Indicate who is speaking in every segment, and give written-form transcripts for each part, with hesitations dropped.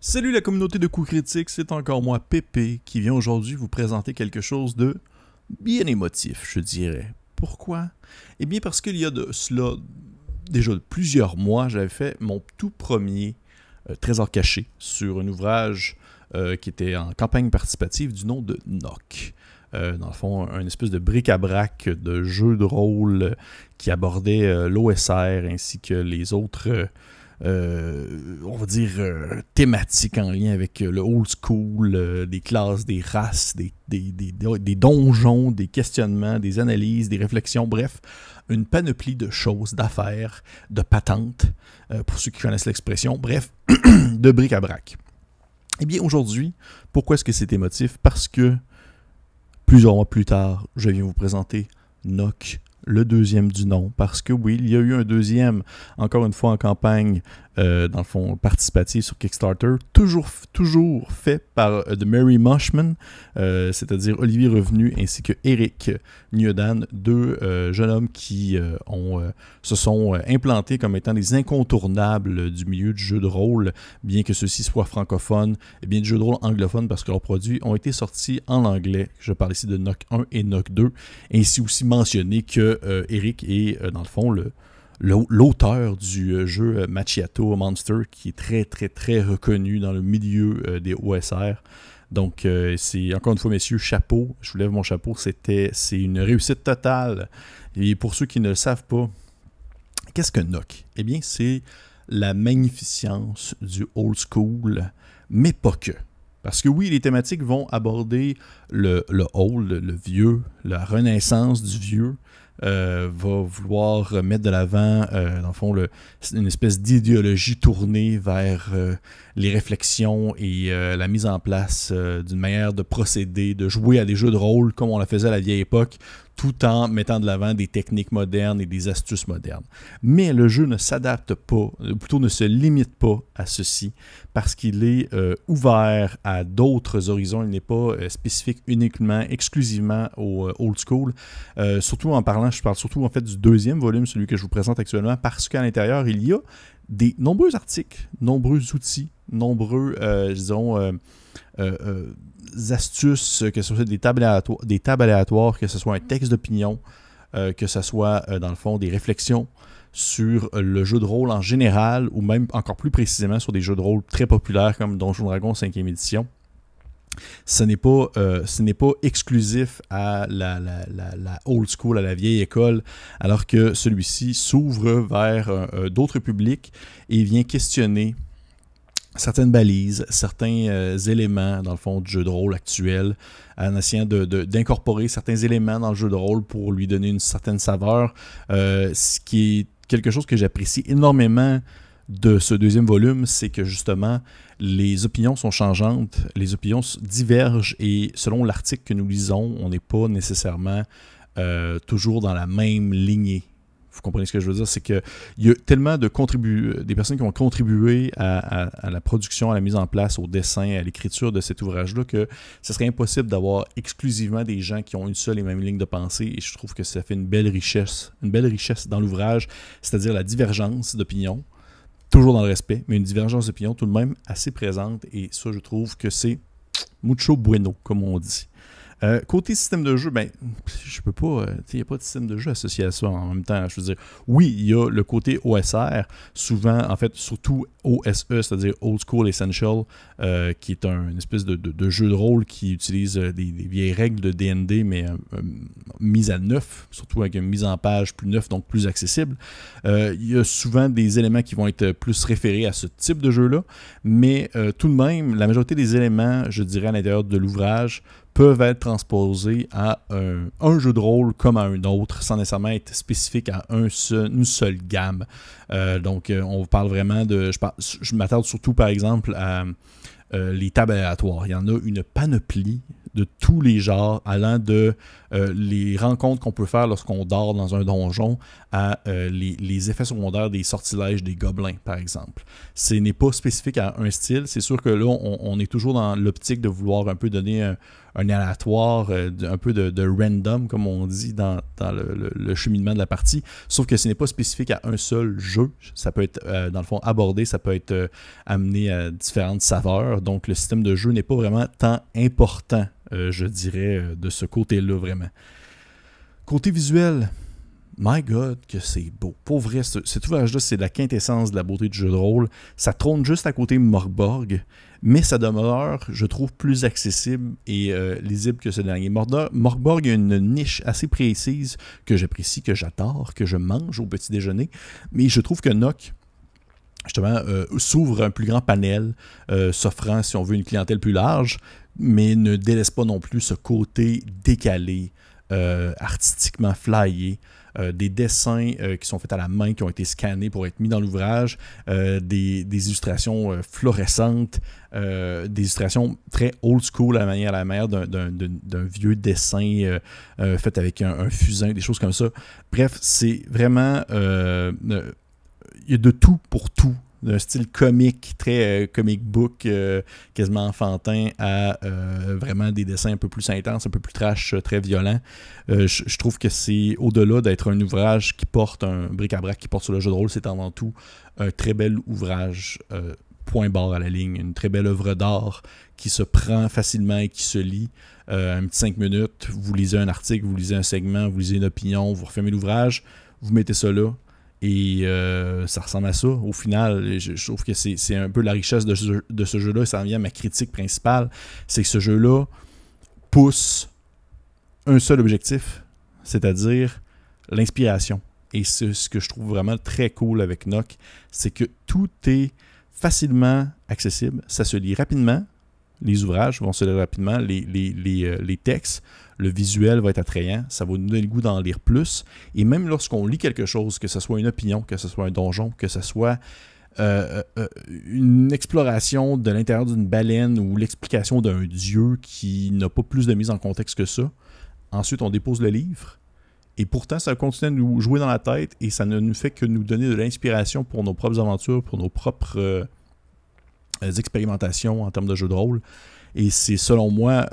Speaker 1: Salut la communauté de coups critiques, c'est encore moi Pépé qui vient aujourd'hui vous présenter quelque chose de bien émotif, je dirais. Pourquoi? Eh bien parce qu'il y a de cela déjà plusieurs mois, j'avais fait mon tout premier trésor caché sur un ouvrage qui était en campagne participative du nom de Nock. Dans le fond, un espèce de bric-à-brac de jeu de rôle qui abordait l'OSR ainsi que les autres on va dire thématiques en lien avec le old school, des classes, des races, des donjons, des questionnements, des analyses, des réflexions, bref, une panoplie de choses, d'affaires, de patentes, pour ceux qui connaissent l'expression, bref, de bric-à-brac. Eh bien aujourd'hui, pourquoi est-ce que c'est émotif? Parce que plusieurs mois plus tard, je viens vous présenter Nock, le deuxième du nom, parce que oui, il y a eu un deuxième, encore une fois en campagne, dans le fond, participative sur Kickstarter, toujours fait par The Merry Mushman, c'est-à-dire Olivier Revenu ainsi que Eric Niodan, deux jeunes hommes qui se sont implantés comme étant des incontournables du milieu du jeu de rôle, bien que ceux-ci soient francophones, et bien du jeu de rôle anglophone, parce que leurs produits ont été sortis en anglais. Je parle ici de Nock 1 et Nock 2, ainsi aussi mentionné que Eric est, dans le fond, l'auteur du jeu Macchiato Monster, qui est très, très, très reconnu dans le milieu des OSR. Donc, c'est encore une fois, messieurs, chapeau. Je vous lève mon chapeau. C'est une réussite totale. Et pour ceux qui ne le savent pas, qu'est-ce que Nock? Eh bien, c'est la magnificence du old school, mais pas que. Parce que oui, les thématiques vont aborder le old, le vieux, la renaissance du vieux, va vouloir mettre de l'avant, dans le fond, une espèce d'idéologie tournée vers les réflexions et la mise en place d'une manière de procéder, de jouer à des jeux de rôle comme on le faisait à la vieille époque, tout en mettant de l'avant des techniques modernes et des astuces modernes. Mais le jeu ne s'adapte pas, ou plutôt ne se limite pas à ceci, parce qu'il est ouvert à d'autres horizons. Il n'est pas spécifique uniquement, exclusivement au old school. Surtout en parlant, je parle surtout en fait du deuxième volume, celui que je vous présente actuellement, parce qu'à l'intérieur, il y a des nombreux articles, nombreux outils, nombreux, astuces, que ce soit des tables aléatoires, que ce soit un texte d'opinion, que ce soit, dans le fond, des réflexions sur le jeu de rôle en général, ou même encore plus précisément sur des jeux de rôle très populaires comme Donjons Dragons 5e édition. Ce n'est pas exclusif à la old school, à la vieille école, alors que celui-ci s'ouvre vers d'autres publics et vient questionner certaines balises, certains éléments dans le fond du jeu de rôle actuel, en essayant d'incorporer certains éléments dans le jeu de rôle pour lui donner une certaine saveur, ce qui est quelque chose que j'apprécie énormément de ce deuxième volume, c'est que justement les opinions sont changeantes, les opinions divergent et selon l'article que nous lisons, on n'est pas nécessairement toujours dans la même lignée. Vous comprenez ce que je veux dire? C'est qu'il y a tellement des personnes qui ont contribué à la production, à la mise en place, au dessin, à l'écriture de cet ouvrage-là, que ce serait impossible d'avoir exclusivement des gens qui ont une seule et même ligne de pensée. Et je trouve que ça fait une belle richesse dans l'ouvrage, c'est-à-dire la divergence d'opinion, toujours dans le respect, mais une divergence d'opinion tout de même assez présente. Et ça, je trouve que c'est mucho bueno, comme on dit. Côté système de jeu, ben, je peux pas, il n'y a pas de système de jeu associé à ça en même temps. Je veux dire, oui, il y a le côté OSR, souvent, en fait, surtout OSE, c'est-à-dire Old School Essential, qui est une espèce de jeu de rôle qui utilise des vieilles règles de D&D, mais mises à neuf, surtout avec une mise en page plus neuf, donc plus accessible. Il y a souvent des éléments qui vont être plus référés à ce type de jeu-là, mais tout de même, la majorité des éléments, je dirais, à l'intérieur de l'ouvrage, peuvent être transposés à un jeu de rôle comme à un autre, sans nécessairement être spécifique à une seule gamme. Donc, on parle vraiment de... Je m'attarde surtout, par exemple, à les tables aléatoires. Il y en a une panoplie de tous les genres, allant de les rencontres qu'on peut faire lorsqu'on dort dans un donjon à les effets secondaires des sortilèges des gobelins, par exemple. Ce n'est pas spécifique à un style. C'est sûr que là, on est toujours dans l'optique de vouloir un peu donner un aléatoire, un peu de random, comme on dit dans le cheminement de la partie. Sauf que ce n'est pas spécifique à un seul jeu. Ça peut être, dans le fond, abordé, ça peut être amené à différentes saveurs. Donc, le système de jeu n'est pas vraiment tant important, je dirais, de ce côté-là, vraiment. Côté visuel, my God, que c'est beau. Pour vrai, cet ouvrage-là, c'est la quintessence de la beauté du jeu de rôle. Ça trône juste à côté de Morkborg, mais ça demeure, je trouve, plus accessible et lisible que ce dernier. Morkborg a une niche assez précise que j'apprécie, que j'adore, que je mange au petit déjeuner, mais je trouve que Nock, justement, s'ouvre un plus grand panel, s'offrant, si on veut, une clientèle plus large, mais ne délaisse pas non plus ce côté décalé, artistiquement flyé, des dessins qui sont faits à la main, qui ont été scannés pour être mis dans l'ouvrage, des illustrations fluorescentes, des illustrations très old school à la manière d'un vieux dessin fait avec un fusain, des choses comme ça. Bref, c'est vraiment... il y a de tout pour tout. D'un style comique, très comic book, quasiment enfantin, à vraiment des dessins un peu plus intenses, un peu plus trash, très violents. Je trouve que c'est au-delà d'être un ouvrage qui porte un bric-à-brac, qui porte sur le jeu de rôle, c'est avant tout un très bel ouvrage, point barre à la ligne, une très belle œuvre d'art qui se prend facilement et qui se lit. Un petit 5 minutes, vous lisez un article, vous lisez un segment, vous lisez une opinion, vous refermez l'ouvrage, vous mettez ça là. Et ça ressemble à ça. Au final, je trouve que c'est un peu la richesse de ce jeu-là. Et ça en vient à ma critique principale. C'est que ce jeu-là pousse un seul objectif, c'est-à-dire l'inspiration. Et c'est ce que je trouve vraiment très cool avec Nock, c'est que tout est facilement accessible. Ça se lit rapidement. Les ouvrages vont se lire rapidement. Les textes, le visuel va être attrayant. Ça va nous donner le goût d'en lire plus. Et même lorsqu'on lit quelque chose, que ce soit une opinion, que ce soit un donjon, que ce soit une exploration de l'intérieur d'une baleine ou l'explication d'un dieu qui n'a pas plus de mise en contexte que ça, ensuite on dépose le livre. Et pourtant, ça continue à nous jouer dans la tête et ça ne nous fait que nous donner de l'inspiration pour nos propres aventures, pour nos propres expérimentations en termes de jeu de rôle. Et c'est, selon moi,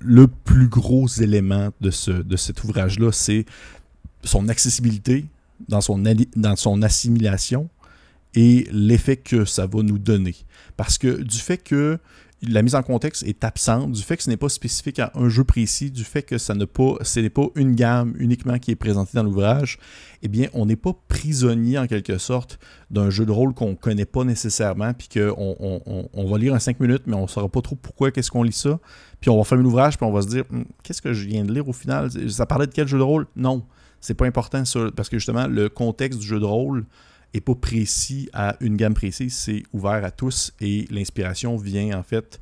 Speaker 1: le plus gros élément de cet ouvrage-là, c'est son accessibilité dans son assimilation et l'effet que ça va nous donner. Parce que du fait que la mise en contexte est absente, du fait que ce n'est pas spécifique à un jeu précis, du fait que ce n'est pas une gamme uniquement qui est présentée dans l'ouvrage, eh bien, on n'est pas prisonnier en quelque sorte d'un jeu de rôle qu'on ne connaît pas nécessairement, puis qu'on va lire en 5 minutes, mais on ne saura pas trop pourquoi, qu'est-ce qu'on lit ça, puis on va fermer l'ouvrage, puis on va se dire qu'est-ce que je viens de lire au final? Ça parlait de quel jeu de rôle? Non, c'est pas important ça, parce que justement, le contexte du jeu de rôle n'est pas précis à une gamme précise, c'est ouvert à tous et l'inspiration vient en fait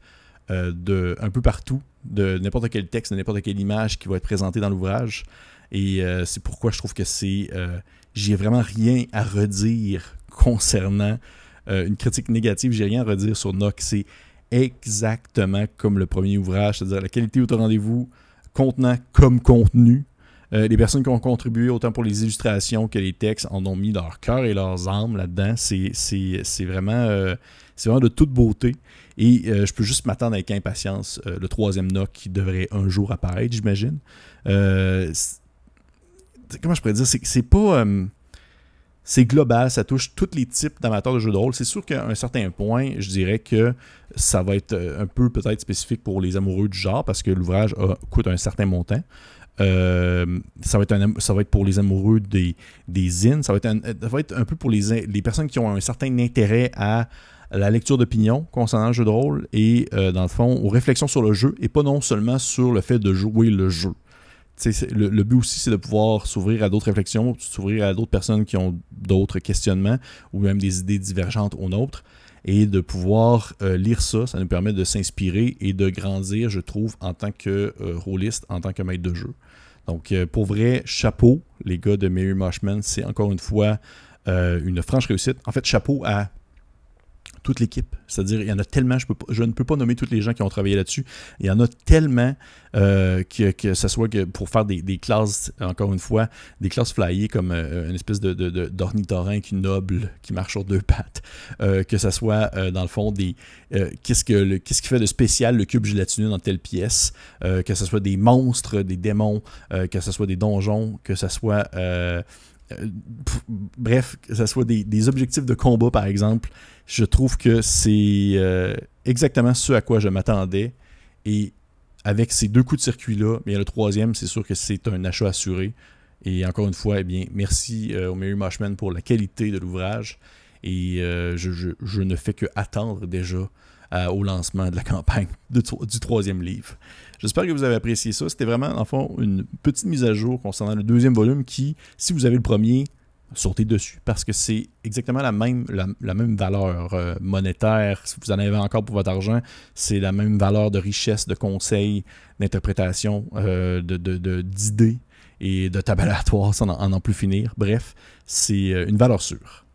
Speaker 1: de un peu partout, de n'importe quel texte, de n'importe quelle image qui va être présentée dans l'ouvrage. Et c'est pourquoi je trouve que j'ai vraiment rien à redire concernant une critique négative, j'ai rien à redire sur Nock. C'est exactement comme le premier ouvrage, c'est-à-dire la qualité est au rendez-vous, contenant comme contenu. Les personnes qui ont contribué autant pour les illustrations que les textes en ont mis leur cœur et leurs âmes là-dedans. C'est vraiment de toute beauté. Et je peux juste m'attendre avec impatience le troisième Nock qui devrait un jour apparaître, j'imagine. Comment je pourrais dire? C'est pas... c'est global, ça touche tous les types d'amateurs de jeux de rôle. C'est sûr qu'à un certain point, je dirais que ça va être un peu peut-être spécifique pour les amoureux du genre parce que l'ouvrage coûte un certain montant. Ça va être pour les amoureux des zines, ça va être un peu pour les personnes qui ont un certain intérêt à la lecture d'opinion concernant le jeu de rôle et dans le fond aux réflexions sur le jeu et pas non seulement sur le fait de jouer le jeu. Le but aussi c'est de pouvoir s'ouvrir à d'autres réflexions, s'ouvrir à d'autres personnes qui ont d'autres questionnements ou même des idées divergentes aux nôtres et de pouvoir lire ça nous permet de s'inspirer et de grandir, je trouve, en tant que rôliste, en tant que maître de jeu. Donc, pour vrai, chapeau, les gars de Merry Moshman, c'est encore une fois une franche réussite. En fait, chapeau à toute l'équipe. C'est-à-dire, il y en a tellement, je ne peux pas nommer tous les gens qui ont travaillé là-dessus. Il y en a tellement que ce soit que pour faire des classes, encore une fois, des classes flyées comme une espèce d'ornithorynque noble qui marche sur deux pattes. Que ce soit, dans le fond, qu'est-ce qui fait de spécial le cube gélatineux dans telle pièce. Que ce soit des monstres, des démons, que ce soit des donjons, que ce soit... bref, que ce soit des objectifs de combat, par exemple, je trouve que c'est exactement ce à quoi je m'attendais. Et avec ces 2 coups de circuit-là, mais le troisième, c'est sûr que c'est un achat assuré. Et encore une fois, eh bien, merci au Merry Moshman pour la qualité de l'ouvrage. Et je ne fais que attendre déjà au lancement de la campagne du 3e livre. J'espère que vous avez apprécié ça. C'était vraiment, en fond, une petite mise à jour concernant le 2e volume qui, si vous avez le premier, sautez dessus parce que c'est exactement la même valeur monétaire. Si vous en avez encore pour votre argent, c'est la même valeur de richesse, de conseils, d'interprétation, d'idées et de tabulatoire, sans en plus finir. Bref, c'est une valeur sûre.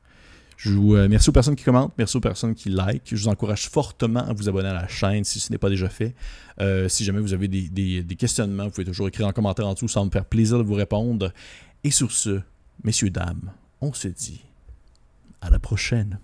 Speaker 1: Merci aux personnes qui commentent, merci aux personnes qui like. Je vous encourage fortement à vous abonner à la chaîne si ce n'est pas déjà fait. Si jamais vous avez des questionnements, vous pouvez toujours écrire en commentaire en dessous, ça va me faire plaisir de vous répondre. Et sur ce, messieurs, dames, on se dit à la prochaine.